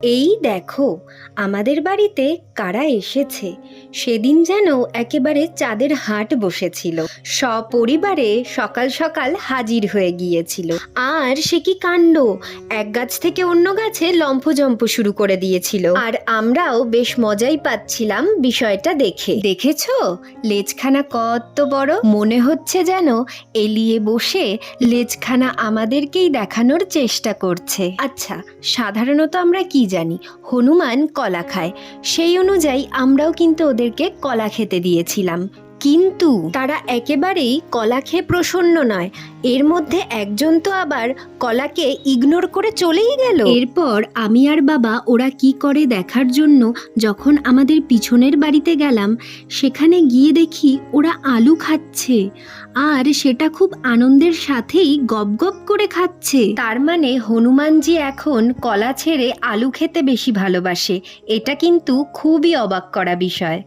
এই দেখো, আমাদের বাড়িতে কারা এসেছে। সেদিন যেন একেবারে চাঁদের হাট বসেছিল। সপরিবারে সকাল সকাল হাজির হয়ে গিয়েছিল। আর সে কি কাণ্ড! এক গাছ থেকে অন্য গাছে লম্ফজম্প শুরু করে দিয়েছিল। আর আমরাও বেশ মজাই পাচ্ছিলাম বিষয়টা দেখে। দেখেছো লেজখানা কত বড়! মনে হচ্ছে যেন এলিয়ে বসে লেজখানা আমাদেরকেই দেখানোর চেষ্টা করছে। আচ্ছা, সাধারণত আমরা কি জানি? হনুমান কলা খায়, সেই অনুযায়ী আমরাও কিন্তু ওদেরকে কলা খেতে দিয়েছিলাম। কিন্তু তারা একেবারেই কলা খেয়ে প্রসন্ন নয়। এর মধ্যে একজন তো আবার কলাকে ইগনোর করে চলেই গেল। এরপর আমি আর বাবা ওরা কি করে দেখার জন্য যখন আমাদের পিছনের বাড়িতে গেলাম, সেখানে গিয়ে দেখি ওরা আলু খাচ্ছে। আর সেটা খুব আনন্দের সাথেই গপ গপ করে খাচ্ছে। তার মানে হনুমানজি এখন কলা ছেড়ে আলু খেতে বেশি ভালোবাসে। এটা কিন্তু খুবই অবাক করা বিষয়।